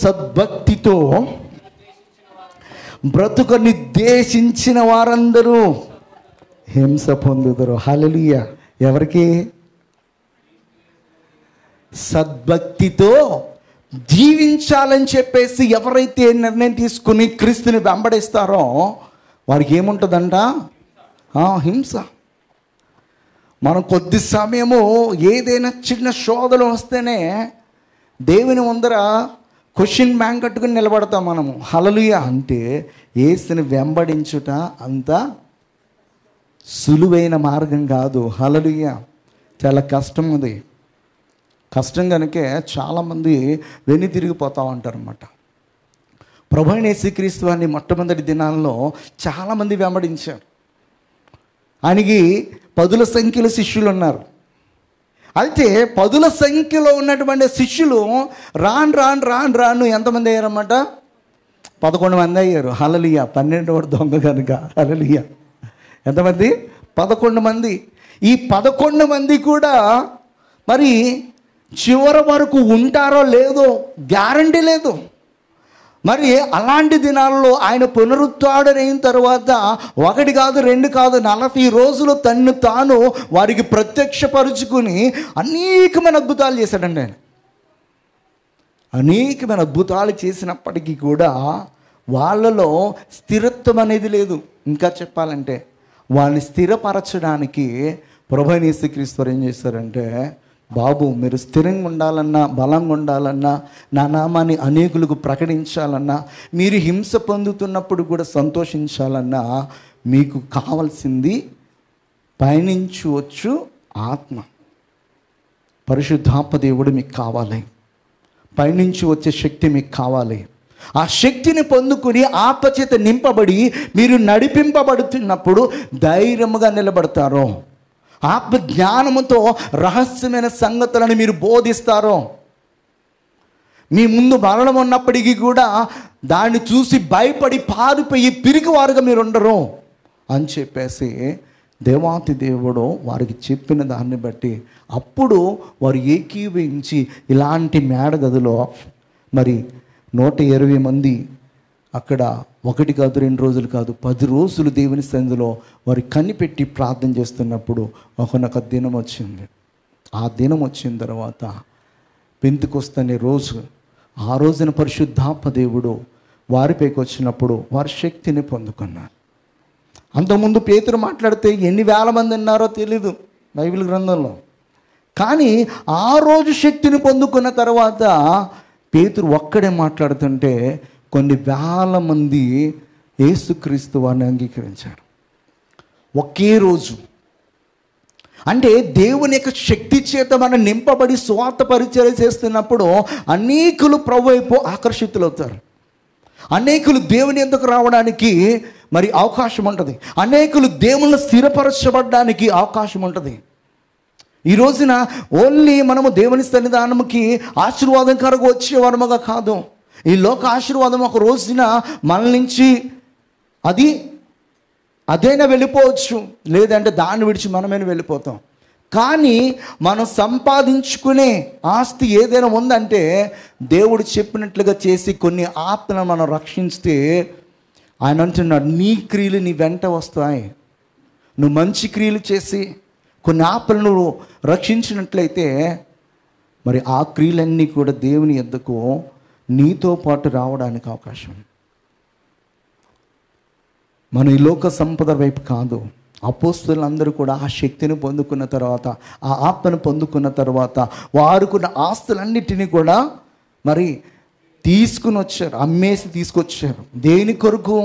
సద్భక్తితో బ్రతుకు నిర్దేశించిన వారందరూ హింస పొందుదురు. హల్లెలూయా. ఎవరికి? సద్భక్తితో జీవించాలని చెప్పేసి ఎవరైతే నిర్ణయం తీసుకుని క్రీస్తుని వెంబడిస్తారో వారికి ఏముంటుందంట? హింస. మనం కొద్ది సమయము ఏదైనా చిన్న శోధన వస్తేనే దేవుని ముందర క్వశ్చన్ బ్యాంక్ కట్టుకుని నిలబడతాం మనము. హల్లెలూయా. అంటే యేసుని వెంబడించుట అంత సులువైన మార్గం కాదు. హల్లెలూయా. చాలా కష్టం. అది కష్టం కనుకే చాలామంది వెన్ను తిరిగిపోతూ ఉంటారు అన్నమాట. ప్రభువైన యేసుక్రీస్తు వారిని మొట్టమొదటి దినాల్లో చాలామంది వెంబడించారు. ఆయనకి 10ల సంఖ్యలో శిష్యులు ఉన్నారు. అయితే 10ల సంఖ్యలో ఉన్నటువంటి శిష్యులు రాను ఎంతమంది అయ్యారన్నమాట? 11 మంది అయ్యారు. హల్లెలూయా. 12 దొంగ కనుక. హల్లెలూయా. ఎంతమంది? 11 మంది. ఈ 11 మంది కూడా మరి చివరి వరకు ఉంటారో లేదో గ్యారంటీ లేదు. మరి అలాంటి దినాల్లో ఆయన పునరుత్థానుడైన తర్వాత 1 కాదు 2 కాదు 40 రోజులు తన్ను తాను వారికి ప్రత్యక్షపరుచుకుని అనేకమైన అద్భుతాలు చేశాడండి ఆయన. అనేకమైన అద్భుతాలు చేసినప్పటికీ కూడా వాళ్ళలో స్థిరత్వం అనేది లేదు. ఇంకా చెప్పాలంటే వాళ్ళని స్థిరపరచడానికి ప్రభువైన యేసుక్రీస్తు వారు ఏం చేశారంటే, బాబు మీరు స్థిరంగా ఉండాలన్నా, బలంగా ఉండాలన్నా, నా నామాన్ని అనేకులకు ప్రకటించాలన్నా, మీరు హింస పొందుతున్నప్పుడు కూడా సంతోషించాలన్నా మీకు కావాల్సింది పయనించి వచ్చు ఆత్మ. పరిశుద్ధాత్మ దేవుడు మీకు కావాలి. పయనించి వచ్చే శక్తి మీకు కావాలి. ఆ శక్తిని పొందుకుని ఆత్మచేత నింపబడి మీరు నడిపింపబడుతున్నప్పుడు ధైర్యముగా నిలబడతారు. ఆత్మ జ్ఞానముతో రహస్యమైన సంగతులను మీరు బోధిస్తారో. మీ ముందు మరణం ఉన్నప్పటికీ కూడా దాన్ని చూసి భయపడి పారిపోయి పిరికివారుగా మీరు ఉండరు అని చెప్పేసి దేవాతి దేవుడు వారికి చెప్పిన దాన్ని బట్టి అప్పుడు వారు ఏకీభవించి ఇలాంటి మేడగదిలో మరి 120 మంది అక్కడ 1 కాదు 2 రోజులు కాదు 10 రోజులు దేవుని సన్నిధిలో వారు కనిపెట్టి ప్రార్థన చేస్తున్నప్పుడు ఒక దినం వచ్చింది. ఆ దినం వచ్చిన తర్వాత పెంతెకొస్తనే రోజు, ఆ రోజున పరిశుద్ధాత్మ దేవుడు వారిపైకి వచ్చినప్పుడు వారి శక్తిని పొందుకున్నారు. అంతకుముందు పేతురు మాట్లాడితే ఎన్ని వేల మంది ఉన్నారో తెలీదు బైబిల్ గ్రంథంలో. కానీ ఆ రోజు శక్తిని పొందుకున్న తర్వాత పేతురు ఒక్కడే మాట్లాడుతుంటే కొన్ని వేల మంది యేసుక్రీస్తు వారిని అంగీకరించారు ఒకే రోజు. అంటే దేవుని యొక్క శక్తి చేత మనం నింపబడి స్వార్థ పరిచర్య చేస్తున్నప్పుడు అనేకులు ప్రభు వైపు ఆకర్షితులవుతారు. అనేకులు దేవుని యొద్దకు రావడానికి మరి అవకాశం ఉంటుంది. అనేకులు దేవుని స్థిరపరచబడడానికి అవకాశం ఉంటుంది. ఈ రోజున ఓన్లీ మనము దేవుని సన్నిధానముకి ఆశీర్వాదకరంగా వచ్చేవారముగా కాదు. ఈ లోక ఆశీర్వాదం ఒక రోజున మన నుంచి అదైనా వెళ్ళిపోవచ్చు, లేదంటే దాన్ని విడిచి మనమైనా వెళ్ళిపోతాం. కానీ మనం సంపాదించుకునే ఆస్తి ఏదైనా ఉందంటే దేవుడు చెప్పినట్లుగా చేసి కొన్ని ఆత్మలను మనం రక్షిస్తే ఆయన అంటున్నాడు, నీ క్రియలు నీ వెంట వస్తాయి. నువ్వు మంచి క్రియలు చేసి కొన్ని ఆత్మలను నువ్వు రక్షించినట్లయితే మరి ఆ క్రియలన్నీ కూడా దేవుని యొద్దకు నీతో పాటు రావడానికి అవకాశం. మన ఈ లోక సంపద వైపు కాదు. అపోస్తలులందరూ కూడా ఆ శక్తిని పొందుకున్న తర్వాత, ఆ ఆత్మను పొందుకున్న తర్వాత వారుకున్న ఆస్తులన్నిటినీ కూడా మరి తీసుకుని వచ్చారు, అమ్మేసి తీసుకొచ్చారు. దేని కొరకు?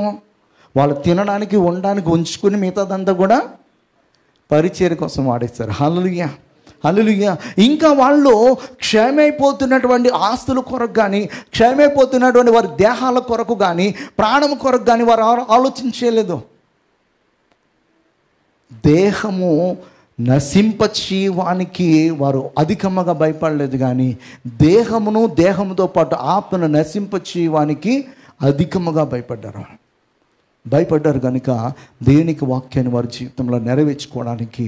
వాళ్ళు తినడానికి ఉండడానికి ఉంచుకుని మిగతాదంతా కూడా పరిచర్య కోసం వాడేస్తారు. హల్లెలూయా, హల్లెలూయా. ఇంకా వాళ్ళు క్షయమైపోతున్నటువంటి ఆస్తుల కొరకు కానీ, క్షయమైపోతున్నటువంటి వారి దేహాల కొరకు కానీ, ప్రాణం కొరకు కానీ వారు ఆలోచించలేదు. దేహము నశింపచేయడానికి వారు అధికముగా భయపడలేదు, కానీ దేహముతో పాటు ఆత్మను నశింపచేయడానికి అధికముగా భయపడ్డారు కనుక దేవునికి వాక్యాన్ని వారి జీవితంలో నెరవేర్చుకోవడానికి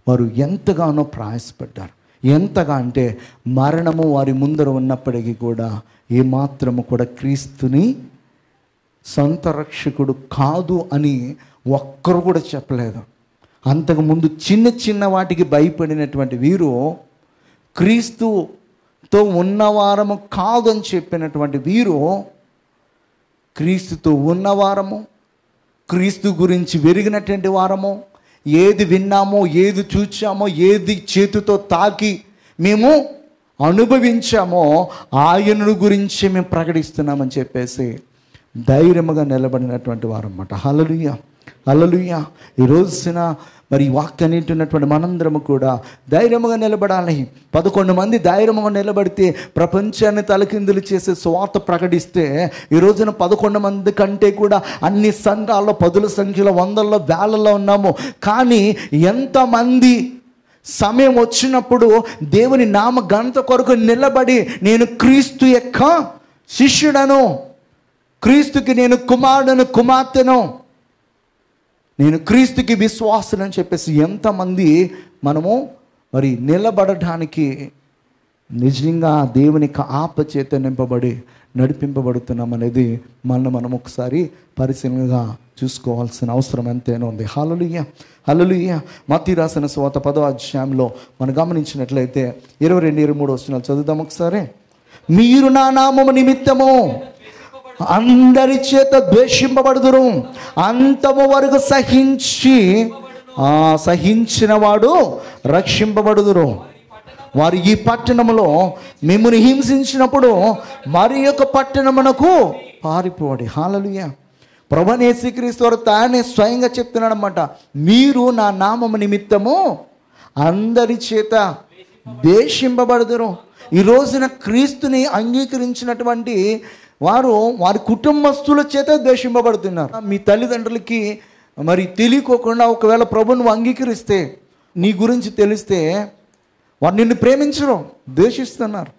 వారు ఎంతగానో ప్రయాసపడ్డారు. ఎంతగా అంటే మరణము వారి ముందర ఉన్నప్పటికీ కూడా ఏమాత్రము కూడా క్రీస్తుని సొంత రక్షకుడు కాదు అని ఒక్కరు కూడా చెప్పలేదు. అంతకుముందు చిన్న చిన్న వాటికి భయపడినటువంటి వీరు క్రీస్తుతో ఉన్నవారము కాదు అని చెప్పినటువంటి వీరు క్రీస్తుతో ఉన్నవారము, క్రీస్తు గురించి వెరిగినటువంటి వారము, ఏది విన్నామో, ఏది చూచామో, ఏది చేతితో తాకి మేము అనుభవించామో ఆయనను గురించి మేము ప్రకటిస్తున్నామని చెప్పేసి ధైర్యముగా నిలబడినటువంటి వారు అన్నమాట. హల్లెలూయా, హల్లెలూయా. ఈ రోజున మరి వాక్యాన్ని వింటున్నటువంటి మనందరము కూడా ధైర్యముగా నిలబడాలి. 11 మంది ధైర్యముగా నిలబడితే ప్రపంచాన్ని తలకిందులు చేసే సువార్త ప్రకటిస్తే ఈ రోజున 11 మంది కంటే కూడా అన్ని సంఘాల్లో 10ల సంఖ్యలో, 100ల్లో, వేలల్లో ఉన్నాము. కానీ ఎంతమంది సమయం వచ్చినప్పుడు దేవుని నామ ఘనత కొరకు నిలబడి నేను క్రీస్తు యొక్క శిష్యుడను, క్రీస్తుకి నేను కుమారుడను, కుమార్తెను, నేను క్రీస్తుకి విశ్వాసం అని చెప్పేసి ఎంతమంది మనము మరి నిలబడడానికి నిజంగా దేవుని ఆపచేత నింపబడి నడిపింపబడుతున్నాం అనేది మనం ఒకసారి పరిశీలనగా చూసుకోవాల్సిన అవసరం ఎంతైనా ఉంది. హల్లెలూయా, హల్లెలూయా. మత్తయి రాసిన సువార్త 10వ అధ్యాయంలో మనం గమనించినట్లయితే 22-23 వచనాలు చదువుదాం ఒకసారి. మీరు నా నామము నిమిత్తము అందరి చేత ద్వేషింపబడుదురు, అంతము వరకు సహించిన వాడు రక్షింపబడుదురు. వారు ఈ పట్టణములో మిమ్ముని హింసించినప్పుడు మరి యొక్క పట్టణమునకు పారిపోడి. హల్లెలూయా. ప్రభువైన యేసుక్రీస్తు వారు తానే స్వయంగా చెప్తున్నాడు అన్నమాట. మీరు నా నామము నిమిత్తము అందరి చేత ద్వేషింపబడుదురు. ఈ రోజున క్రీస్తుని అంగీకరించినటువంటి వారు వారి కుటుంబస్తుల చేత ద్వేషింపబడుతున్నారు. మీ తల్లిదండ్రులకి మరి తెలియకోకుండా ఒకవేళ ప్రభువును అంగీకరిస్తే, నీ గురించి తెలిస్తే వారు నిన్ను ప్రేమించరు, ద్వేషిస్తున్నారు.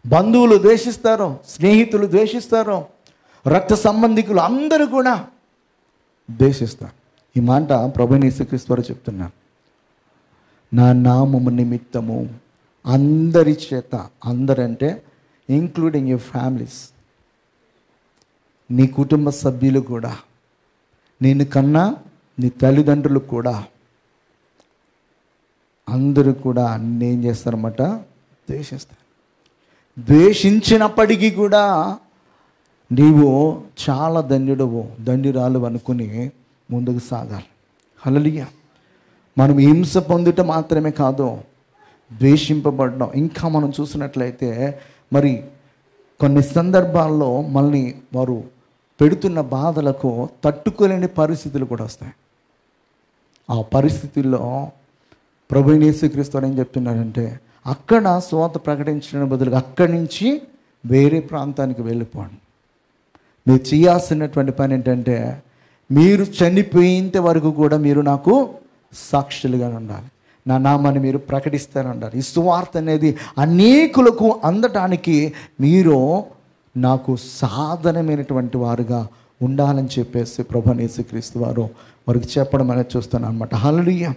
బంధువులు ద్వేషిస్తారు, స్నేహితులు ద్వేషిస్తారు, రక్త సంబంధికులు అందరూ కూడా ద్వేషిస్తారు. ఈ మాట ప్రభువైన యేసుక్రీస్తు వారు చెప్తున్నారు. నా నామము నిమిత్తము అందరి చేత, అందరంటే ఇంక్లూడింగ్ యువర్ ఫ్యామిలీస్, నీ కుటుంబ సభ్యులు కూడా, నేను కన్నా నీ తల్లిదండ్రులు కూడా, అందరూ కూడా అన్నీ ఏం చేస్తారన్నమాట, ద్వేషిస్తారు. ద్వేషించినప్పటికీ కూడా నీవు చాలా దండ్యురాలు అనుకుని ముందుకు సాగాలి. హల్లెలూయా. మనం హింస పొందుట మాత్రమే కాదు, ద్వేషింపబడడం. ఇంకా మనం చూసినట్లయితే మరి కొన్ని సందర్భాల్లో మనల్ని వారు పెడుతున్న బాధలకు తట్టుకోలేని పరిస్థితులు కూడా వస్తాయి. ఆ పరిస్థితుల్లో ప్రభువైన యేసుక్రీస్తు వారు ఏం చెప్తున్నారంటే, అక్కడ సువార్త ప్రకటించడం బదులుగా అక్కడి నుంచి వేరే ప్రాంతానికి వెళ్ళిపోండి. మీరు చేయాల్సినటువంటి పని ఏంటంటే, మీరు చనిపోయేంత వరకు కూడా మీరు నాకు సాక్షులుగా ఉండాలి, నా నామాన్ని మీరు ప్రకటిస్తారన్నారు. ఈ సువార్త అనేది అనేకులకు అందటానికి మీరు నాకు సాధనమైనటువంటి వారుగా ఉండాలని చెప్పేసి ప్రభువైన యేసుక్రీస్తు వారు వారికి చెప్పడం అనేది చూస్తున్నాను అనమాట. హల్లెలూయా.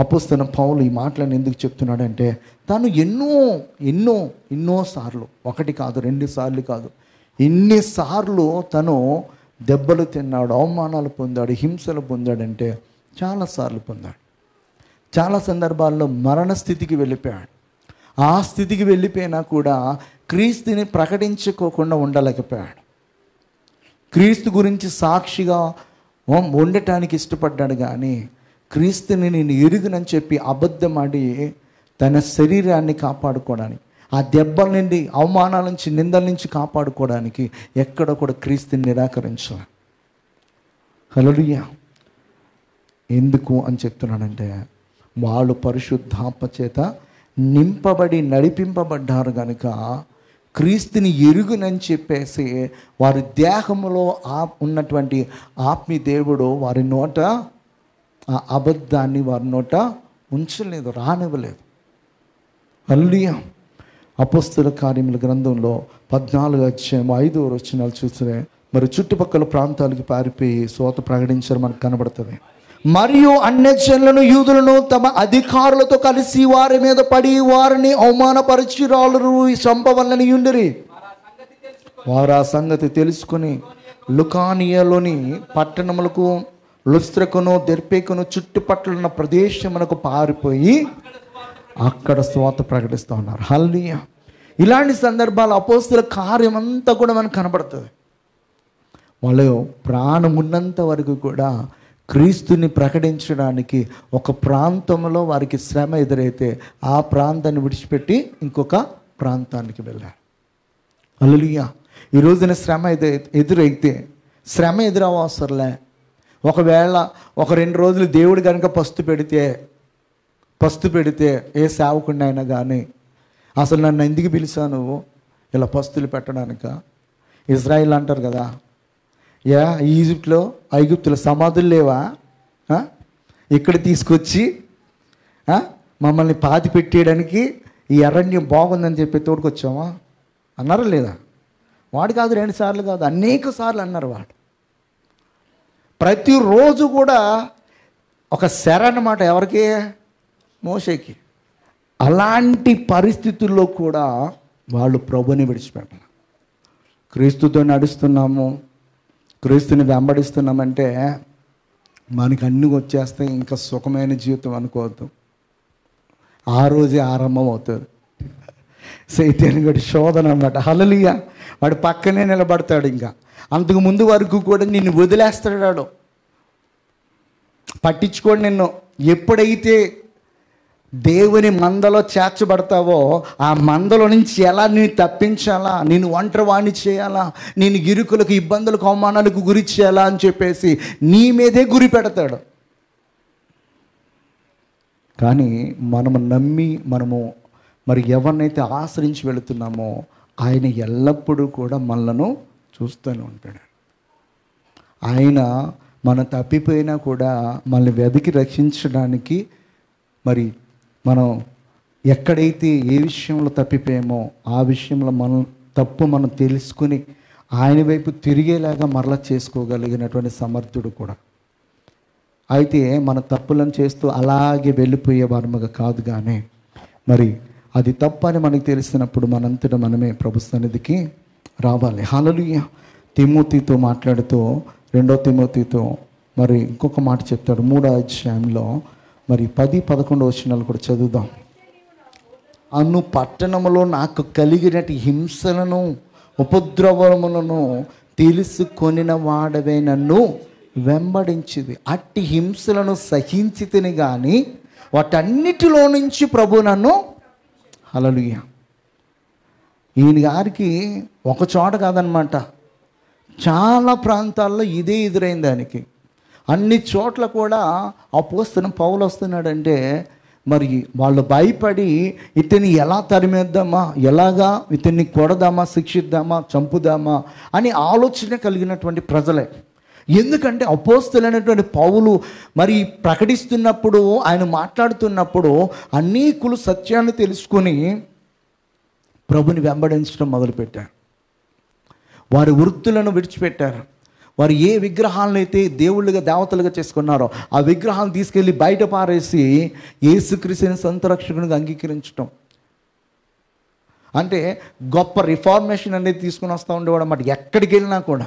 అపోస్తలుడైన పౌలు ఈ మాటలను ఎందుకు చెప్తున్నాడంటే, తాను ఎన్నో సార్లు, 1 కాదు 2 సార్లు కాదు, ఎన్నిసార్లు తను దెబ్బలు తిన్నాడు, అవమానాలు పొందాడు, హింసలు పొందాడంటే చాలాసార్లు పొందాడు. చాలా సందర్భాల్లో మరణ స్థితికి వెళ్ళిపోయాడు. ఆ స్థితికి వెళ్ళిపోయినా కూడా క్రీస్తుని ప్రకటించుకోకుండా ఉండలేకపోయాడు. క్రీస్తు గురించి సాక్షిగా ఉండటానికి ఇష్టపడ్డాడు, కానీ క్రీస్తుని నేను ఎరుగునని చెప్పి అబద్ధమాడి తన శరీరాన్ని కాపాడుకోవడానికి, ఆ దెబ్బల నుండి, అవమానాల నుంచి, నిందల నుంచి కాపాడుకోవడానికి ఎక్కడ కూడా క్రీస్తుని నిరాకరించాలి. హల్లెలూయా. ఎందుకు అని చెప్తున్నాడంటే, వాళ్ళు పరిశుద్ధాత్మ చేత నింపబడి నడిపింపబడ్డారు కనుక క్రీస్తుని ఎరుగునని చెప్పేసి వారి దేహంలో ఉన్నటువంటి ఆత్మీయ దేవుడు వారి నోట ఆ అబద్ధాన్ని వారి నోట ఉంచలేదు, రానివ్వలేదు. హల్లెలూయా. అపోస్తలుల కార్యముల గ్రంథంలో 14వ అధ్యాయం 5వ వచనాలు చూస్తే, మరి చుట్టుపక్కల ప్రాంతాలకు పారిపోయి సువార్త ప్రకటించారు మనకు కనబడుతుంది. మరియు అన్యజనులను యూదులను తమ అధికారులతో కలిసి వారి మీద పడి వారిని అవమానపరిచి రాళ్ళు చంపవల్లని ఉండిరి. వారు ఆ సంగతి తెలుసుకుని లుకానియాలోని పట్టణములకు లుస్త్రకును దెర్బేకును చుట్టుపక్కల ప్రదేశమునకు పారిపోయి అక్కడ స్వాత ప్రకటిస్తూ ఉన్నారు. హల్లెలూయా. ఇలాంటి సందర్భాలు అపోస్తలుల కార్యం అంతా కూడా మనకు కనబడుతుంది. వాళ్ళు ప్రాణం ఉన్నంత వరకు కూడా క్రీస్తుని ప్రకటించడానికి ఒక ప్రాంతంలో వారికి శ్రమ ఎదురైతే ఆ ప్రాంతాన్ని విడిచిపెట్టి ఇంకొక ప్రాంతానికి వెళ్ళారు. హల్లెలూయా. ఈ రోజున శ్రమ ఎదురైతే శ్రమ ఎదురవసరలే. ఒకవేళ ఒక 2 రోజులు దేవుడు కనుక పస్తు పెడితే ఏ సేవకుండా అయినా కానీ, అసలు నన్ను ఎందుకు పిలిచావు నువ్వు ఇలా పస్తులు పెట్టడానిక? ఇజ్రాయిల్ అంటారు కదా, ఈజిప్ట్లో ఐగుప్తులో సమాధులు లేవా, ఇక్కడ తీసుకొచ్చి మమ్మల్ని పాతి పెట్టేయడానికి ఈ అరణ్యం బాగుందని చెప్పి తోడుకొచ్చామా అన్నారా లేదా? వాడు కాదు, 2 సార్లు కాదు, అనేక సార్లు అన్నారు. వాడు ప్రతిరోజు కూడా ఒక శర అన్నమాట. ఎవరికి? మోషేకి. అలాంటి పరిస్థితుల్లో కూడా వాళ్ళు ప్రభుని విడిచిపెట్టారు. క్రీస్తుతో నడుస్తున్నాము, క్రీస్తుని వెంబడిస్తున్నామంటే మనకి అన్నీ వచ్చేస్తాయి, ఇంకా సుఖమైన జీవితం అనుకోవద్దు. ఆ రోజే ఆరంభం అవుతుంది సైతాను గడి శోధన అన్నమాట. హల్లెలూయా. వాడు పక్కనే నిలబడతాడు. ఇంకా అంతకు ముందు వరకు కూడా నిన్ను వదిలేస్తాడు, పట్టించుకోండి నిన్ను. ఎప్పుడైతే దేవుని మందలో చేర్చబడతావో ఆ మందలో నుంచి ఎలా నేను తప్పించాలా, నేను ఒంటరి వాణ్ణి చేయాలా, నేను ఇరుకులకు ఇబ్బందులకు అవమానాలకు గురి చేయాలా అని చెప్పేసి నీ మీదే గురి పెడతాడు. కానీ మనము నమ్మి మరి ఎవరినైతే ఆశ్రయించి వెళుతున్నామో ఆయన ఎల్లప్పుడూ కూడా మనలను చూస్తూనే ఉంటాడు. ఆయన మనం తప్పిపోయినా కూడా మనల్ని వెతికి రక్షించడానికి మరి మనం ఎక్కడైతే ఏ విషయంలో తప్పిపోయామో ఆ విషయంలో మనం తెలుసుకుని ఆయన వైపు తిరిగేలాగా మరలా చేసుకోగలిగినటువంటి సమర్థుడు కూడా. అయితే మన తప్పులను చేస్తూ అలాగే వెళ్ళిపోయే వారముగా కాదు, కానీ మరి అది తప్పని మనకు తెలిసినప్పుడు మనంతటా మనమే ప్రభు సన్నిధికి రావాలి. హల్లెలూయా. తిమోతితో మాట్లాడుతూ 2 తిమోతితో మరి ఇంకొక మాట చెప్తాడు 3వ అధ్యాయంలో మరి 10-11 వచనాలు కూడా చదువుదాం. అను పట్టణములో నాకు కలిగినటి హింసలను ఉపద్రవములను తెలుసుకొనిన వాడవే నన్ను వెంబడించింది. అట్టి హింసలను సహించితిని కానీ వాటన్నిటిలో నుంచి ప్రభు నన్ను. హల్లెలూయా. ఈయన గారికి ఒక చోట కాదనమాట, చాలా ప్రాంతాల్లో ఇదే ఎదురైంది ఆయనకి. అన్ని చోట్ల కూడా అపోస్తలుడైన పౌలు వస్తున్నాడంటే మరి వాళ్ళు భయపడి ఇతన్ని ఎలా తరిమేద్దామా, ఎలాగా ఇతన్ని కొడదామా, శిక్షిద్దామా, చంపుదామా అని ఆలోచన కలిగినటువంటి ప్రజలే. ఎందుకంటే అపోస్తలుడైనటువంటి పౌలు మరి ప్రకటిస్తున్నప్పుడు, ఆయన మాట్లాడుతున్నప్పుడు అనేకులు సత్యాన్ని తెలుసుకొని ప్రభుని వెంబడించడం మొదలుపెట్టారు. వారి వృత్తులను విడిచిపెట్టారు. వారు ఏ విగ్రహాలను అయితే దేవుళ్ళుగా దేవతలుగా చేసుకున్నారో ఆ విగ్రహాలను తీసుకెళ్ళి బయట పారేసి యేసుక్రీస్తుని సొంత రక్షకునిగా అంగీకరించడం అంటే గొప్ప రిఫార్మేషన్ అనేది తీసుకుని వస్తూ ఉండేవాడు అన్నమాట ఎక్కడికి వెళ్ళినా కూడా.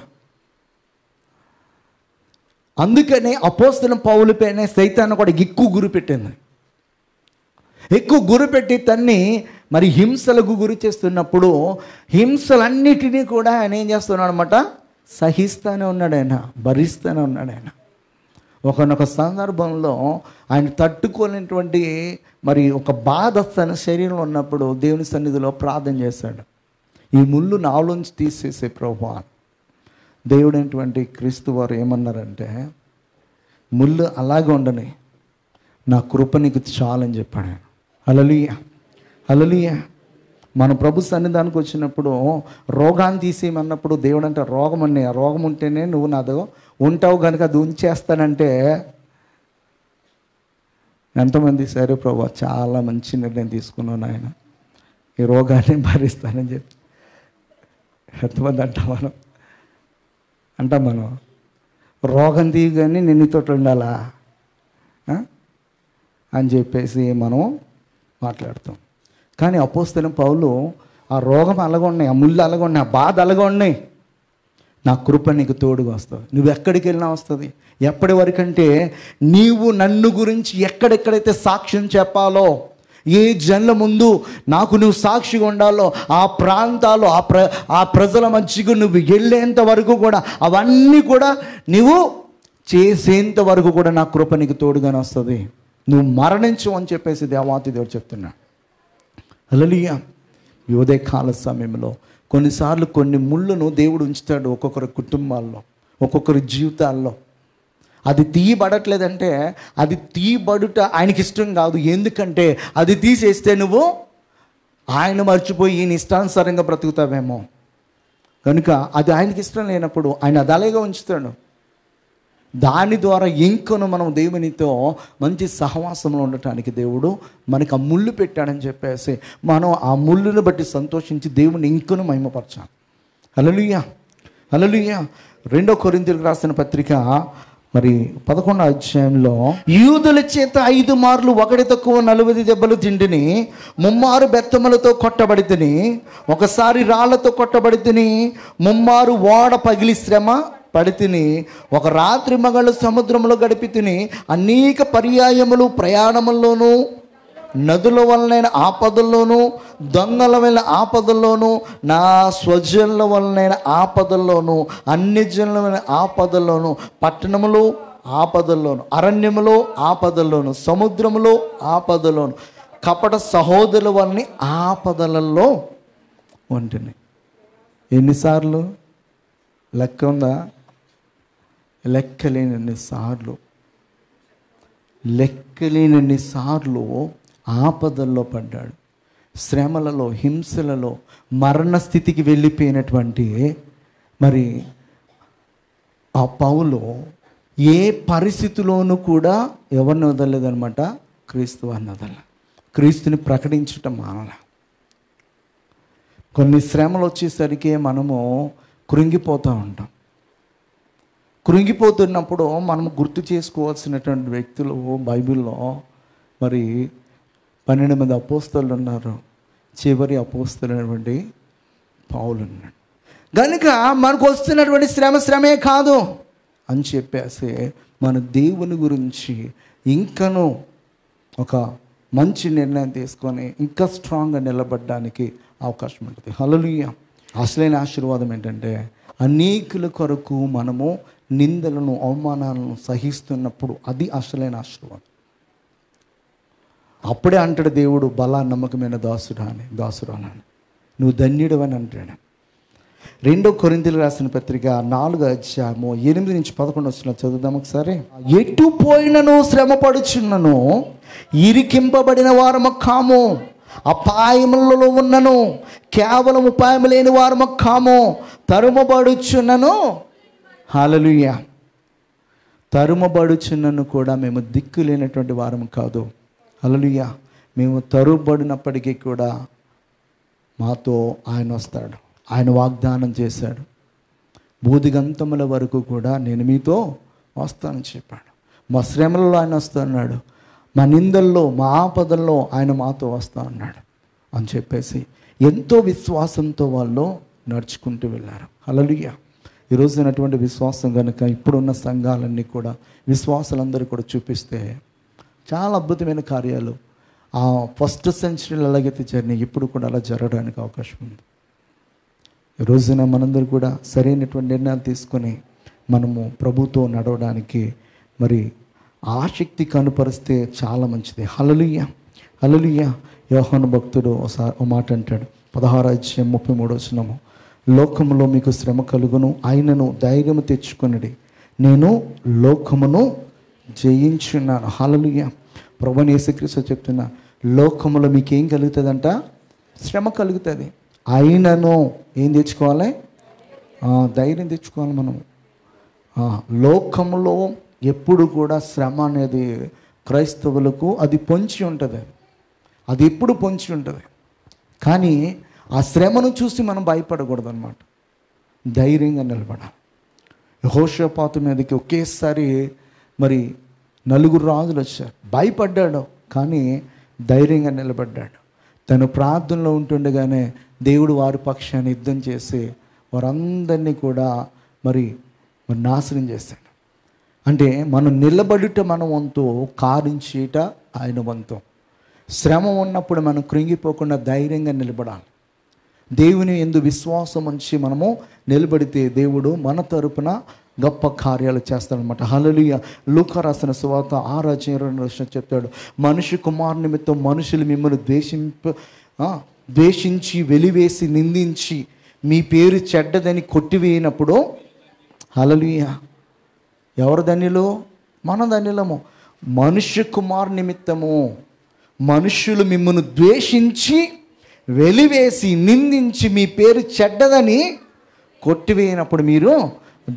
అందుకనే అపోస్తలుడైన పౌలు పైన సైతాను కూడా ఎక్కువ గురిపెట్టింది. ఎక్కువ గురిపెట్టి తన్ని మరి హింసలకు గురి చేస్తున్నప్పుడు హింసలన్నిటినీ కూడా ఆయన ఏం చేస్తున్నాడు అనమాట, సహిస్తూనే ఉన్నాడు, ఆయన భరిస్తూనే ఉన్నాడు. ఆయన ఒకనొక సందర్భంలో ఆయన తట్టుకోలేనటువంటి మరి ఒక బాధ తన శరీరంలో ఉన్నప్పుడు దేవుని సన్నిధిలో ప్రార్థన చేశాడు. ఈ ముళ్ళు నాలోంచి తీసేసే ప్రభువా. దేవుడైనటువంటి క్రీస్తు వారు ఏమన్నారంటే, ముళ్ళు అలాగే ఉండని, నా కృప నీకు చాలని చెప్పాడు. హల్లెలూయా. హల్లెలూయా. మన ప్రభు సన్నిధానికి వచ్చినప్పుడు రోగాన్ని తీసేయమన్నప్పుడు దేవుడు అంటే రోగం అన్నీ, ఆ రోగం ఉంటేనే నువ్వు నాదో ఉంటావు కనుక అది ఉంచేస్తానంటే ఎంతమంది సరే ప్రభు చాలా మంచి నిర్ణయం తీసుకున్నాను ఆయన, ఈ రోగాన్ని భరిస్తానని చెప్పి ఎంతమంది అంటాం మనం రోగం తీయగానే నిన్నతోటి ఉండాలా, అని చెప్పేసి మనం మాట్లాడతాం. కానీ అపోస్తలుడైన పౌలు ఆ రోగం అలాగ ఉన్నాయి, ఆ ముళ్ళు అలాగ ఉన్నాయి, ఆ బాధ అలాగ ఉన్నాయి, నా కృప నీకు తోడుగా వస్తుంది. నువ్వు ఎక్కడికి వెళ్ళినా వస్తుంది. ఎప్పటి వరకంటే నీవు నన్ను గురించి ఎక్కడెక్కడైతే సాక్ష్యం చెప్పాలో, ఏ జన్ల ముందు నాకు నువ్వు సాక్షిగా ఉండాలో ఆ ప్రాంతాల్లో ఆ ప్రజల మధ్యకు నువ్వు వెళ్ళేంత వరకు కూడా, అవన్నీ కూడా నువ్వు చేసేంత వరకు కూడా నా కృప నీకు తోడుగానే వస్తుంది. నువ్వు మరణించు అని చెప్పేసి దేవాతి దేవుడు చెప్తున్నాడు. హల్లెలూయా. ఈ ఉదయకాల సమయంలో కొన్నిసార్లు కొన్ని ముళ్ళను దేవుడు ఉంచుతాడు ఒక్కొక్కరి కుటుంబాల్లో, ఒక్కొక్కరి జీవితాల్లో. అది తీయబడట్లేదంటే అది తీయబడుట ఆయనకి ఇష్టం కాదు. ఎందుకంటే అది తీసేస్తే నువ్వు ఆయన మర్చిపోయి ఈయన ఇష్టానుసారంగా బ్రతుకుతావేమో. కనుక అది ఆయనకి ఇష్టం లేనప్పుడు ఆయన అది అలాగే ఉంచుతాడు. దాని ద్వారా ఇంకను మనం దేవునితో మంచి సహవాసంలో ఉండటానికి దేవుడు మనకు ఆ ముళ్ళు పెట్టాడని చెప్పేసి మనం ఆ ముళ్ళును బట్టి సంతోషించి దేవుని ఇంకను మహిమపరచాలి. హల్లెలూయా, హల్లెలూయా. 2 కొరింథీయులకు రాసిన పత్రిక 11వ అధ్యాయంలో, యూదుల చేత 5 మార్లు ఒకటి తక్కువ 40 దెబ్బలు తిండిని, 3 మారు బెత్తములతో కొట్టబడి తిని, ఒకసారి రాళ్లతో కొట్టబడి తిని, 3 మారు ఓడ పగిలి శ్రమ పడి తిని, ఒక రాత్రి మగళ్ళు సముద్రంలో గడిపి తిని, అనేక పర్యాయములు ప్రయాణముల్లోనూ, నదుల వలనైన ఆపదల్లోనూ, దొంగల వలన ఆపదల్లోనూ, నా స్వజనుల వలనైన ఆపదల్లోనూ, అన్ని జనుల ఆపదల్లోనూ, పట్టణములు ఆపదల్లోను, అరణ్యములో ఆపదల్లోను, సముద్రములో ఆపదల్లోను, కపట సహోదరుల వలన ఆపదలలో ఉంటుంది. ఎన్నిసార్లు లెక్క ఉందా? లెక్కలేనన్ని సార్లు, లెక్కలేనన్ని సార్లు ఆపదల్లో పడ్డాడు. శ్రమలలో, హింసలలో, మరణ స్థితికి వెళ్ళిపోయినటువంటి ఆ పౌలు ఏ పరిస్థితిలోనూ కూడా ఎవరిని వదలలేదనమాట, క్రీస్తు వారిని వదల. క్రీస్తుని ప్రకటించటం మానల. కొన్ని శ్రమలు వచ్చేసరికి మనము కృంగిపోతూ ఉంటాం. కృంగిపోతున్నప్పుడు మనము గుర్తు చేసుకోవాల్సినటువంటి వ్యక్తులు బైబిల్లో 12 మంది అపోస్తలులు ఉన్నారు. చివరి అపోస్తలున్నటువంటి పౌలు ఉన్నాడు. కనుక మనకు వస్తున్నటువంటి శ్రమే కాదు అని చెప్పేసి మన దేవుని గురించి ఇంకనూ ఒక మంచి నిర్ణయం తీసుకొని ఇంకా స్ట్రాంగ్గా నిలబడడానికి అవకాశం ఉంటుంది. హల్లెలూయా. అసలైన ఆశీర్వాదం ఏంటంటే అనేకుల కొరకు మనము నిందలను, అవమానాలను సహిస్తున్నప్పుడు అది అసలైన ఆశీర్వాదం. అప్పుడే అంటాడు దేవుడు, బలా నమ్మకమైన దాసురాలని నువ్వు ధన్యుడు అని అంటాడు. 2 కొరింథీయులకు రాసిన పత్రిక 4వ అధ్యాయము 8 నుంచి 11 వచ్చిన చదువుదాం ఒకసారి. ఎటు పోయినను శ్రమ పడుచున్నను, ఇరికింపబడిన వారము కాము, అపాయములలో ఉన్నను, కేవలం ఉపాయం లేని వారము కాము, తరుమబడుచున్నను. హల్లెలూయా. తరుమబడుచున్నను కూడా మేము దిక్కు లేనటువంటి వారము కాదు. హల్లెలూయా. మేము తరుబడినప్పటికీ కూడా మాతో ఆయన వస్తాడు. ఆయన వాగ్దానం చేశాడు, బూదిగంతముల వరకు కూడా నేను మీతో వస్తానని చెప్పాడు. మా శ్రమలలో ఆయన వస్తున్నాడు, మా నిందల్లో, మా ఆపదల్లో ఆయన మాతో వస్తా ఉన్నాడు అని చెప్పేసి ఎంతో విశ్వాసంతో వాళ్ళు నడుచుకుంటూ వెళ్ళారు. హల్లెలూయా. ఈరోజు అటువంటి విశ్వాసం కనుక ఇప్పుడున్న సంఘాలన్నీ కూడా, విశ్వాసాలందరూ కూడా చూపిస్తే చాలా అద్భుతమైన కార్యాలు ఆ ఫస్ట్ సెంచరీలో ఎలాగైతే జరిగినాయి ఇప్పుడు కూడా అలా జరగడానికి అవకాశం ఉంది. ఈ రోజున మనందరూ కూడా సరైనటువంటి నిర్ణయాలు తీసుకొని మనము ప్రభుతో నడవడానికి ఆసక్తి కనుపరిస్తే చాలా మంచిది. హల్లెలూయా, హల్లెలూయా. యోహాను భక్తుడు ఓ మాట అంటాడు, 16వ అధ్యాయం 33వ వచనము, లోకములో మీకు శ్రమ కలుగును, ఆయనను ధైర్యము తెచ్చుకొనుడి, నేను లోకమును జయించున్నాను. హల్లెలూయా. ప్రభువైన యేసుక్రీస్తు చెప్తున్నా, లోకములో మీకు ఏం కలుగుతుందంట? శ్రమ కలుగుతుంది. ఆయనను ఏం తెచ్చుకోవాలి? ధైర్యం తెచ్చుకోవాలి. మనము లోకములో ఎప్పుడు కూడా శ్రమ అనేది క్రైస్తవులకు అది పొంచి ఉంటుంది, అది ఎప్పుడు పొంచి ఉంటుంది. కానీ ఆ శ్రమను చూసి మనం భయపడకూడదు అన్నమాట, ధైర్యంగా నిలబడాలి. యెహోషాపాతు మీదకి ఒకేసారి నలుగురు రాజులు వచ్చారు. భయపడ్డాడు, కానీ ధైర్యంగా నిలబడ్డాడు. తను ప్రార్థనలో ఉంటుండగానే దేవుడు వారి పక్షాన్ని యుద్ధం చేసి వారందరినీ కూడా మరి నాశనం చేశాడు. అంటే మనం నిలబడుట మన వంతు, కారించేట ఆయన వంతు. శ్రమ ఉన్నప్పుడు మనం కృంగిపోకుండా ధైర్యంగా నిలబడాలి. దేవుని యందు విశ్వాసం ఉంచి మనము నిలబడితే దేవుడు మన తరపున గొప్ప కార్యాలు చేస్తాడనమాట. హల్లెలూయా. లూకా రాసిన సువార్త 6:20 చెప్తాడు, మనిషి కుమారు నిమిత్తం మనుషులు మిమ్మల్ని ద్వేషించి వెలివేసి నిందించి మీ పేరు చెడ్డదని కొట్టివేయినప్పుడు, హల్లెలూయా, ఎవరు ధన్యులు? మన ధన్యులము. మనుష్య కుమారు నిమిత్తము మనుషులు మిమ్మల్ని ద్వేషించి వెలివేసి నిందించి మీ పేరు చెడ్డదని కొట్టివేయినప్పుడు మీరు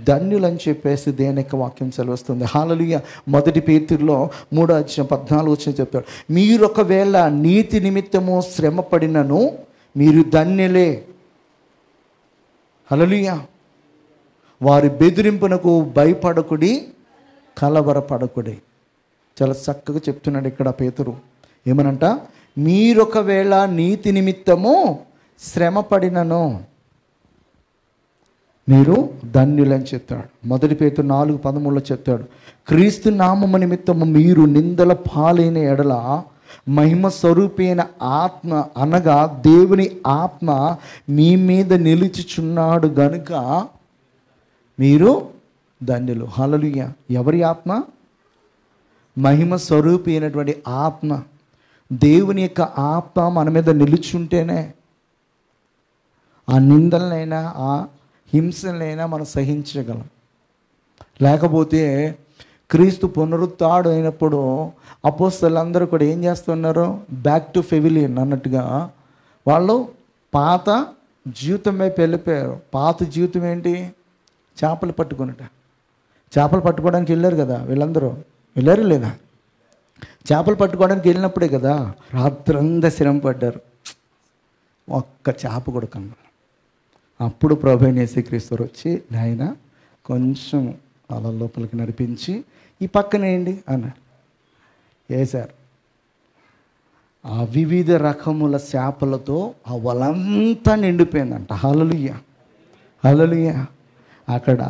ధన్యులని చెప్పేసి దేవుని యొక్క వాక్యం సెలవుస్తుంది. హల్లెలూయా. 1 పేతురులో 3:14 చెప్తాడు, మీరు ఒకవేళ నీతి నిమిత్తము శ్రమ పడినను మీరు ధన్యులే. హల్లెలూయా. వారి బెదిరింపునకు భయపడకుడి, కలవరపడకుడి. చాలా చక్కగా చెప్తున్నాడు ఇక్కడ పేతురు. ఏమనంట? మీరొకవేళ నీతి నిమిత్తము శ్రమ పడినను మీరు ధన్యులని చెప్తాడు. 1 పేతురు 4:13 చెప్తాడు, క్రీస్తు నామము నిమిత్తము మీరు నిందల పాలైన ఎడల మహిమ స్వరూపైన ఆత్మ అనగా దేవుని ఆత్మ మీ మీద నిలుచుచున్నాడు గనుక మీరు ధన్యులు. హల్లెలూయా. ఎవరి ఆత్మ? మహిమ స్వరూపి అయినటువంటి ఆత్మ. దేవుని యొక్క ఆత్మ మన మీద నిలుచుంటేనే ఆ నిందలనైనా ఆ హింసలైనా మనం సహించగలం. లేకపోతే క్రీస్తు పునరుత్థాడు అయినప్పుడు అపోస్తలులందరూ కూడా ఏం చేస్తున్నారు? బ్యాక్ టు ఫెవిలియన్ అన్నట్టుగా వాళ్ళు పాత జీవితం వైపు వెళ్ళిపోయారు. పాత జీవితం ఏంటి? చేపలు పట్టుకున్నట. చేపలు పట్టుకోవడానికి వెళ్ళారు కదా వీళ్ళందరూ, వెళ్ళారు లేదా? చేపలు పట్టుకోవడానికి వెళ్ళినప్పుడే కదా రాత్రంతా శ్రమ పడ్డారు, ఒక్క చేప కూడా కన్నారు. అప్పుడు ప్రభువైన యేసుక్రీస్తు వచ్చి, నాయన కొంచెం అలా లోపలికి నడిపించి ఈ పక్కనేయండి అన్నారు. వేశారు. ఆ వివిధ రకముల చేపలతో ఆ వలంతా నిండిపోయిందంట. హల్లెలూయా. హల్లెలూయా. అక్కడ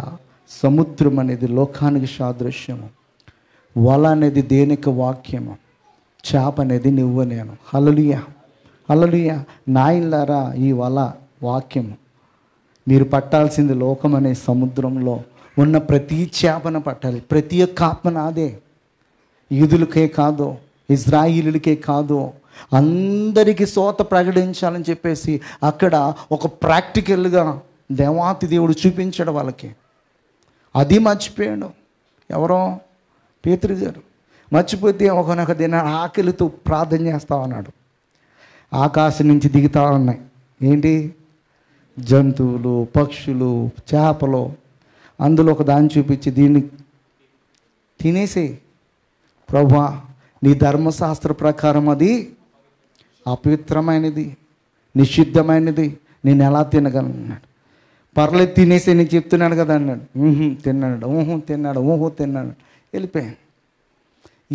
సముద్రం అనేది లోకానికి సాదృశ్యము, వల అనేది దేనికి వాక్యము, చేప అనేది నువ్వు నేను. హల్లెలూయా. హల్లెలూయా. నాయనలారా, ఈ వల వాక్యము. మీరు పట్టాల్సింది లోకం అనే సముద్రంలో ఉన్న ప్రతి చేపను పట్టాలి. ప్రతి ఒక్క ఆత్మ నాదే. యూదులకే కాదు, ఇజ్రాయిలీలకే కాదు, అందరికీ సోత ప్రకటించాలని చెప్పేసి అక్కడ ఒక ప్రాక్టికల్గా దేవాతి దేవుడు చూపించాడు వాళ్ళకి. అది మర్చిపోయాడు. ఎవరో? పేతురు గారు. మర్చిపోతే ఒకనొక దిన ఆకలితో ప్రార్థన చేస్తా ఉన్నాడు. ఆకాశం నుంచి దిగుతా ఉన్నాయి ఏంటి? జంతువులు, పక్షులు, చేపలు. అందులో ఒక దాన్ని చూపించి, దీన్ని తినేసే ప్రభువా, నీ ధర్మశాస్త్ర ప్రకారం అది అపవిత్రమైనది, నిషిద్ధమైనది, నేను ఎలా తినగలను అన్నాడు. పర్లేదు తినేసే, నేను చెప్తున్నాను కదా అన్నాడు. తిన్నాడు. వెళ్ళిపోయాను.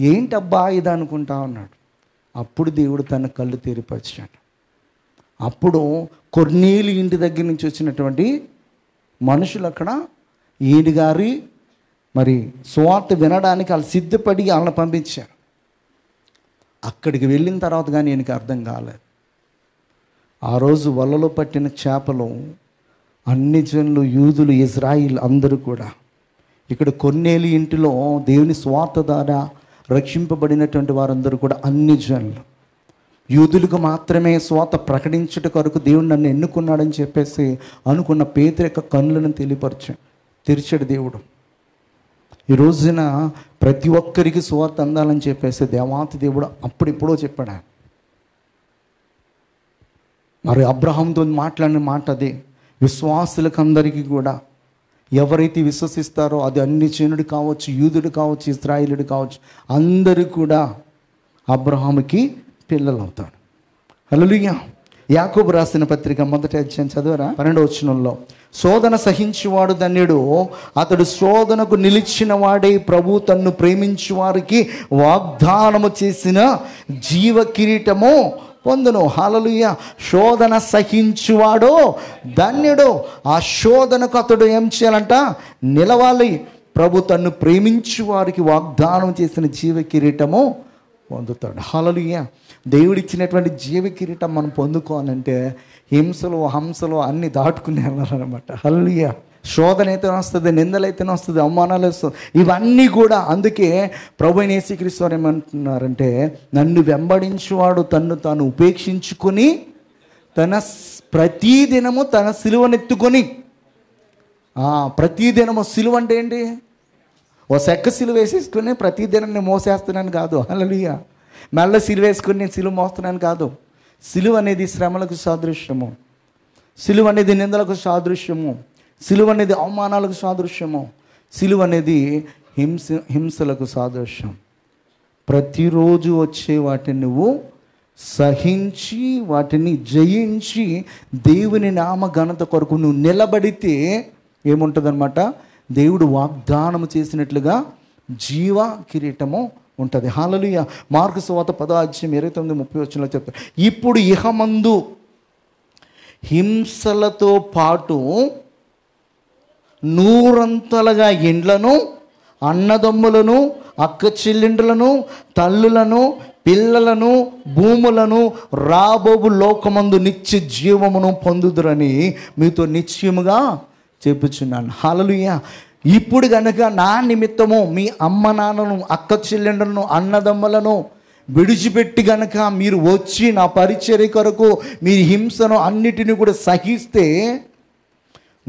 ఏంటబ్బా ఇది అనుకుంటా ఉన్నాడు. అప్పుడు దేవుడు తన కళ్ళు తెరిపరిచాడు. అప్పుడు కొర్నేలి ఇంటి దగ్గర నుంచి వచ్చినటువంటి మనుషులు అక్కడ ఈయన గారి మరి సువార్త వినడానికి వాళ్ళు సిద్ధపడి వాళ్ళని పంపించారు. అక్కడికి వెళ్ళిన తర్వాత కానీ ఈయనకి అర్థం కాలేదు. ఆ రోజు వలలో పట్టిన చేపలు అన్ని జనులు, యూదులు, ఇజ్రాయిల్ అందరూ కూడా ఇక్కడ కొర్నేలి ఇంటిలో దేవుని సువార్త ద్వారా రక్షింపబడినటువంటి వారందరూ కూడా అన్ని జనులు. యూదులకు మాత్రమే స్వాత ప్రకటించుట కొరకు దేవుడు నన్ను ఎన్నుకున్నాడని చెప్పేసి అనుకున్న పేతురు యొక్క కన్నులను తెరిచాడు దేవుడు. ఈ రోజున ప్రతి ఒక్కరికి స్వాత అందాలని చెప్పేసి దేవాతి దేవుడు అప్పుడెప్పుడో చెప్పాడు. మరి అబ్రహాంతో మాట్లాడిన మాట అదే. విశ్వాసులకు అందరికీ కూడా ఎవరైతే విశ్వసిస్తారో, అది అన్ని జనుడు కావచ్చు, యూదుడు కావచ్చు, ఇశ్రాయేలుడు కావచ్చు, అందరూ కూడా అబ్రహాముకి పిల్లలు అవుతాడు. హల్లెలూయా. యాకోబు రాసిన పత్రిక 1వ అధ్యాయం చదవరా? 12వ వచనంలో, శోధన సహించువాడు ధన్యుడు, అతడు శోధనకు నిలిచిన వాడే ప్రభు తన్ను ప్రేమించు వారికి వాగ్దానము చేసిన జీవ కిరీటము పొందును. హల్లెలూయా. శోధన సహించువాడు ధన్యుడు. ఆ శోధనకు అతడు ఏం చేయాలంట? నిలవాలి. ప్రభు తన్ను ప్రేమించు వారికి వాగ్దానం చేసిన జీవ కిరీటము పొందుతాడు. హల్లెలూయా. దేవుడిచ్చినటువంటి జీవ కిరీటం మనం పొందుకోవాలంటే హింసలు హంసలు అన్నీ దాటుకునే వెళ్ళాలన్నమాట. హల్లెలూయా. శోధన అయితే వస్తుంది, నిందలైతేనే వస్తుంది, అవమానాలు వస్తుంది, ఇవన్నీ కూడా. అందుకే ప్రభువైన యేసుక్రీస్తు వారు ఏమంటున్నారంటే, నన్ను వెంబడించువాడు తన్ను తాను ఉపేక్షించుకొని ప్రతిదినము తన సిలువనెత్తుకొని. ప్రతిదినము సిలువ అంటే ఏంటి? ఓ సెక్క సిలువ వేసేసుకుని ప్రతిదినం నేను మోసేస్తున్నాను కాదు. హల్లెలూయా. మెల్ల సిలువ వేసుకుని నేను సిలువ మోస్తున్నాను కాదు. సిలువ అనేది శ్రమలకు సాదృశ్యము, సిలువ అనేది నిందలకు సాదృశ్యము, సిలువ అనేది అవమానాలకు సాదృశ్యము, సిలువ అనేది హింసలకు సాదృశ్యం. ప్రతిరోజు వచ్చే వాటిని నువ్వు సహించి వాటిని జయించి దేవుని నామ ఘనత కొరకు నువ్వు నిలబడితే ఏముంటుందన్నమాట? దేవుడు వాగ్దానము చేసినట్లుగా జీవ కిరీటము ఉంటుంది. హల్లెలూయా. మార్కు సువార్త 10:29-30 చెప్తారు, ఇప్పుడు ఇహమందు హింసలతో పాటు 100 ఇండ్లను, అన్నదమ్ములను, అక్క చెల్లెండ్రులను, తల్లులను, పిల్లలను, భూములను రాబోవు లోకమందు నిత్య జీవమును పొందుదురని మీతో నిశ్చయముగా చెప్పుచున్నాను. హల్లెలూయా. ఇప్పుడు కనుక నా నిమిత్తము మీ అమ్మ నాన్నను, అక్క చెల్లెండ్రులను, అన్నదమ్ములను విడిచిపెట్టి గనక మీరు వచ్చి నా పరిచర్య కొరకు మీరు హింసను అన్నిటిని కూడా సహిస్తే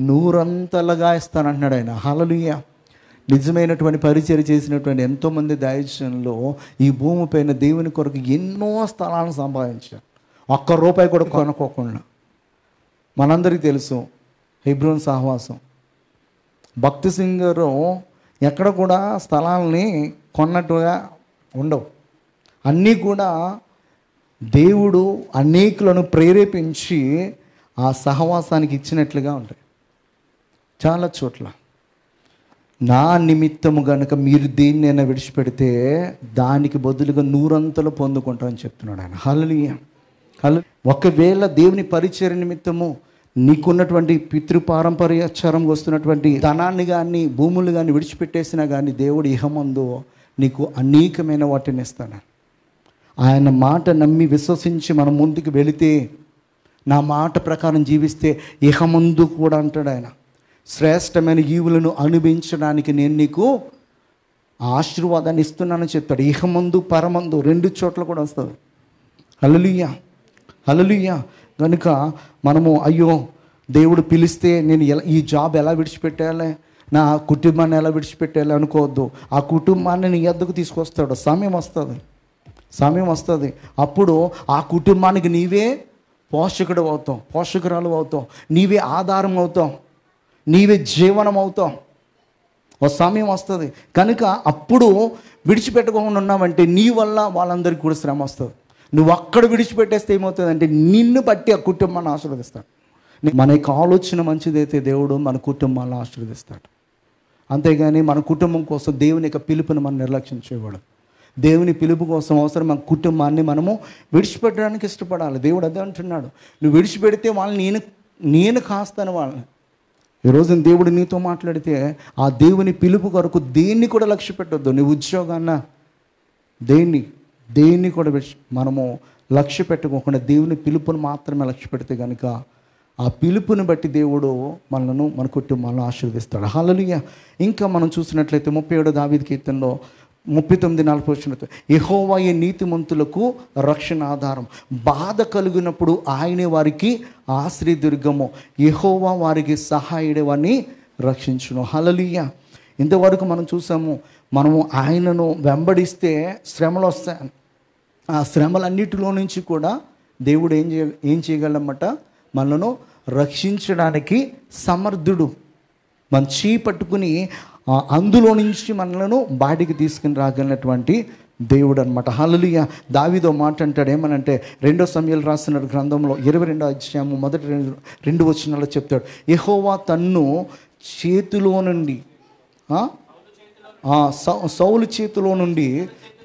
100 ఇస్తానంటున్నాడు ఆయన. హల్లెలూయా. నిజమైనటువంటి పరిచర్య చేసినటువంటి ఎంతోమంది దైవజనులు ఈ భూమిపైన దేవుని కొరకు ఎన్నో స్థలాలను సంపాదించారు, ₹1 కూడా కొనుక్కోకుండా. మనందరికీ తెలుసు హెబ్రోన్ సహవాసం. భక్తి సింగ్ గారు ఎక్కడ కూడా స్థలాల్ని కొన్నట్టుగా ఉండవు, అన్నీ కూడా దేవుడు అనేకులను ప్రేరేపించి ఆ సహవాసానికి ఇచ్చినట్లుగా ఉంటాయి. చాలా చోట్ల నా నిమిత్తము గనుక మీరు దేన్నైనా విడిచిపెడితే దానికి బదులుగా 100 పొందుకుంటామని చెప్తున్నాడు ఆయన. హల్లెలూయా. ఒకవేళ దేవుని పరిచర్య నిమిత్తము నీకున్నటువంటి పితృపారంపర్యాచారంగా వస్తున్నటువంటి ధనాన్ని కానీ భూములు కానీ విడిచిపెట్టేసినా కానీ దేవుడు ఇహమందు నీకు అనేకమైన వాటిని ఇస్తాడు. ఆయన మాట నమ్మి విశ్వసించి మనం ముందుకు వెళితే, నా మాట ప్రకారం జీవిస్తే ఇహమందు కూడా అంటాడు ఆయన, శ్రేష్టమైన ఈవులను అనుభవించడానికి నేను నీకు ఆశీర్వాదాన్ని ఇస్తున్నానని చెప్తాడు. ఇహమందు పరమందు 2 చోట్ల కూడా వస్తుంది. హల్లెలూయా. హల్లెలూయా. కనుక మనము అయ్యో దేవుడు పిలిస్తే నేను ఈ జాబ్ ఎలా విడిచిపెట్టాలి, నా కుటుంబాన్ని ఎలా విడిచిపెట్టాలి అనుకోవద్దు. ఆ కుటుంబాన్ని నీ యొద్దకు తీసుకొస్తాడు. సమయం వస్తుంది. అప్పుడు ఆ కుటుంబానికి నీవే పోషకుడు అవుతావు, పోషకురాలు అవుతావు, నీవే ఆధారం అవుతావు, నీవే జీవనం అవుతావు. ఒక సమయం వస్తుంది. కనుక అప్పుడు విడిచిపెట్టకుండా ఉన్నావంటే నీ వల్ల వాళ్ళందరికీ కూడా శ్రమ వస్తుంది. నువ్వు అక్కడ విడిచిపెట్టేస్తే ఏమవుతుందంటే నిన్ను బట్టి ఆ కుటుంబాన్ని ఆశీర్వదిస్తాడు. మన యొక్క ఆలోచన మంచిదైతే దేవుడు మన కుటుంబాన్ని ఆశీర్వదిస్తాడు. అంతేగాని మన కుటుంబం కోసం దేవుని యొక్క పిలుపుని మనం నిర్లక్ష్యం చేయకూడదు. దేవుని పిలుపు కోసం అవసరం మన కుటుంబాన్ని మనము విడిచిపెట్టడానికి ఇష్టపడాలి. దేవుడు అదే అంటున్నాడు, నువ్వు విడిచిపెడితే వాళ్ళని నేను కాస్తాను వాళ్ళని. ఈరోజు దేవుడు నీతో మాట్లాడితే ఆ దేవుని పిలుపు కొరకు దేన్ని కూడా లక్ష్య పెట్టొద్దు. నీ ఉద్యోగాన్న దేన్ని కూడా మనము లక్ష్య పెట్టుకోకుండా దేవుని పిలుపుని మాత్రమే లక్ష్య పెడితే కనుక ఆ పిలుపుని బట్టి దేవుడు మనలను మన కుటుంబాలను ఆశీర్వదిస్తాడు. హల్లెలూయా. ఇంకా మనం చూసినట్లయితే 37 దావీదు కీర్తనలో 39:40 యెహోవాయే నీతిమంతులకు రక్షణ ఆధారం, బాధ కలిగినప్పుడు ఆయనే వారికి ఆశ్రయదుర్గము, యెహోవా వారికి సహాయుడేవాన్ని రక్షించును. హల్లెలూయా. ఇంతవరకు మనం చూసాము, మనము ఆయనను వెంబడిస్తే శ్రమలు వస్తాయి. ఆ శ్రమలన్నిటిలో నుంచి కూడా దేవుడు ఏం చేయగలమట, మనను రక్షించడానికి సమర్థుడు. మన చేయి పట్టుకుని అందులో నుంచి మనలను బయటికి తీసుకుని రాగలిగినటువంటి దేవుడు అనమాట. హల్లెలూయా. దావీదు మాట అంటాడు, ఏమనంటే 2 సమూయేలు రాసిన గ్రంథంలో 22వ అధ్యాయము మొదటి 2 వచనాల్లో చెప్తాడు, యెహోవా తన్ను చేతిలో నుండి సౌలు చేతిలో నుండి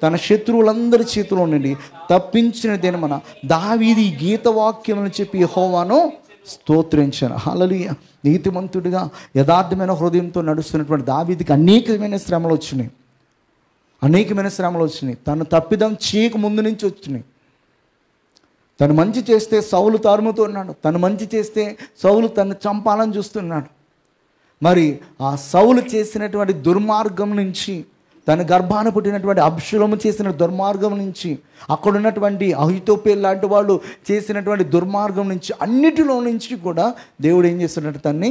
తన శత్రువులందరి చేతిలో నుండి తప్పించిన దినమున దావీదు ఈ గీతవాక్యములను చెప్పి యెహోవాను స్తోత్రించాను. హల్లెలూయా. నీతిమంతుడిగా యథార్థమైన హృదయంతో నడుస్తున్నటువంటి దావీదుకి అనేకమైన శ్రమలు వచ్చినాయి. తను తప్పిదం చేయక ముందు నుంచి వచ్చినాయి. తను మంచి చేస్తే సౌలు తరుముతూ ఉన్నాడు, తను మంచి చేస్తే సౌలు తను చంపాలని చూస్తున్నాడు. మరి ఆ సౌలు చేసినటువంటి దుర్మార్గం నుంచి, తన గర్భాన పుట్టినటువంటి అబ్షలోము చేసిన దుర్మార్గం నుంచి, అక్కడ ఉన్నటువంటి అహితోపేలు లాంటి వాళ్ళు చేసినటువంటి దుర్మార్గం నుంచి, అన్నిటిలో నుంచి కూడా దేవుడు ఏం చేస్తున్నట్టు తన్ని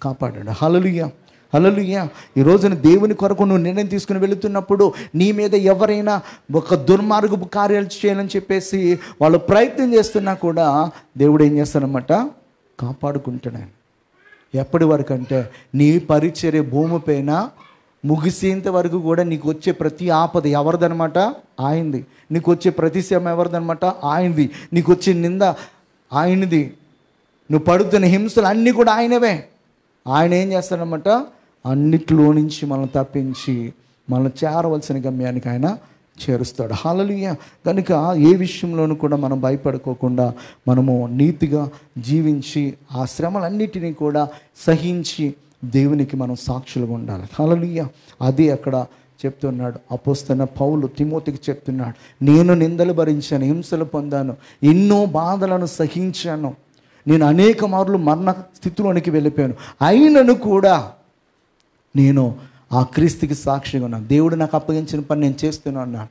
కాపాడాడు. హల్లెలూయా. హల్లెలూయా. ఈ రోజున దేవుని కొరకు నువ్వు నిర్ణయం తీసుకుని వెళుతున్నప్పుడు నీ మీద ఎవరైనా ఒక దుర్మార్గపు కార్యాలు చేయాలని చెప్పేసి వాళ్ళు ప్రయత్నం చేస్తున్నా కూడా దేవుడు ఏం చేస్తాడనమాట, కాపాడుకుంటాడు. ఎప్పటి వరకు అంటే నీ పరిచర్య భూమిపైన ముగిసేంత వరకు కూడా నీకు వచ్చే ప్రతి ఆపద ఎవరిదనమాట, ఆయనది. నీకు వచ్చే ప్రతి శ్రమ ఎవరిదనమాట, ఆయనది. నీకు వచ్చే నింద ఆయనది. నువ్వు పడుతున్న హింసలు అన్నీ కూడా ఆయనవే. ఆయన ఏం చేస్తాడనమాట, అన్నిట్లో నుంచి మనం తప్పించి మనం చేరవలసిన గమ్యానికి ఆయన చేరుస్తాడు. హల్లెలూయా. కనుక ఏ విషయంలోనూ కూడా మనం భయపడుకోకుండా మనము నీతిగా జీవించి ఆ శ్రమలన్నిటినీ కూడా సహించి దేవునికి మనం సాక్షులుగా ఉండాలి. హల్లెలూయా. అది అక్కడ చెప్తున్నాడు అపోస్తలుడైన పౌలు తిమోతికి చెప్తున్నాడు, నేను నిందలు భరించాను, హింసలు పొందాను, ఎన్నో బాధలను సహించాను, నేను అనేక మార్లు మరణ స్థితిలోనికి వెళ్ళిపోయాను, అయినను కూడా నేను ఆ క్రీస్తుకి సాక్షిగా ఉన్నాను. దేవుడు నాకు అప్పగించిన పని నేను చేస్తున్నాను అన్నాడు.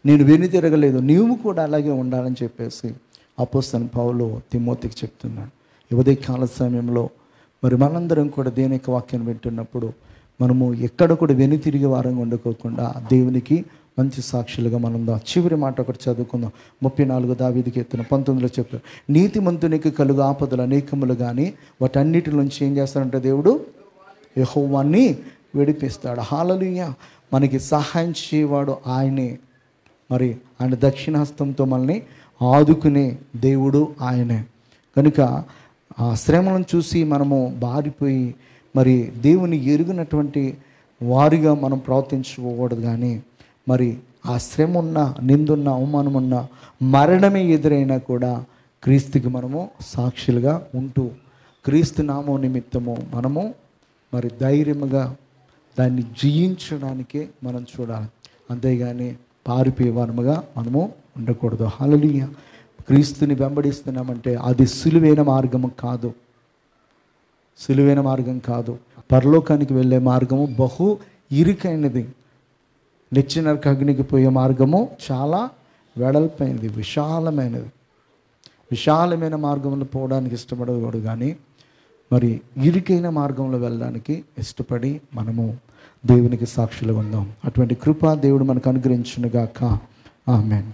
నేను వెను తిరగలేదు, నీవు కూడా అలాగే ఉండాలని చెప్పేసి అపోస్తలుడైన పౌలు తిమోతికి చెప్తున్నాడు. ఉదయకాల సమయంలో మరి మనందరం కూడా దేవుని యొక్క వాక్యాన్ని వింటున్నప్పుడు మనము ఎక్కడ కూడా వెను తిరిగి వారంగా ఉండకోకుండా దేవునికి మంచి సాక్షులుగా మనం చివరి మాట ఒకటి చదువుకుందాం. 34 దావీదు కీర్తన 19లో చెప్పారు, నీతిమంతునికి కలుగు ఆపదలు అనేకములు కానీ వాటన్నిటి నుంచి ఏం చేస్తారంటే దేవుడు యెహోవాని విడిపిస్తాడు. హల్లెలూయా. మనకి సహాయం చేయవాడు ఆయనే. మరి ఆయన దక్షిణహస్తంతో మనల్ని ఆదుకునే దేవుడు ఆయనే. కనుక ఆ శ్రమలను చూసి మనము బారిపోయి మరి దేవుని ఎరుగినటువంటి వారిగా మనం ప్రవర్తించుకోకూడదు. కానీ మరి ఆ శ్రమ ఉన్న, నిందున్న, అవమానం ఉన్న, మరణమే ఎదురైనా కూడా క్రీస్తుకి మనము సాక్షులుగా ఉంటూ క్రీస్తు నామం నిమిత్తము మనము మరి ధైర్యముగా దాన్ని జయించడానికే మనం చూడాలి. అంతేగాని పారిపోయే వారముగా మనము ఉండకూడదు. హల్లెలూయా. క్రీస్తుని వెంబడిస్తున్నామంటే అది సులువైన మార్గము కాదు, సులువైన మార్గం కాదు. పరలోకానికి వెళ్ళే మార్గము బహు ఇరుకైనది. నిత్య అగ్నికి పోయే మార్గము చాలా వెడల్పైనది, విశాలమైన మార్గంలో పోవడానికి ఇష్టపడకూడదు. కానీ మరి ఇరుకైన మార్గంలో వెళ్ళడానికి ఇష్టపడి మనము దేవునికి సాక్షులుగా ఉందాం. అటువంటి కృప దేవుడు మనకు అనుగ్రహించునుగాక. ఆమేన్.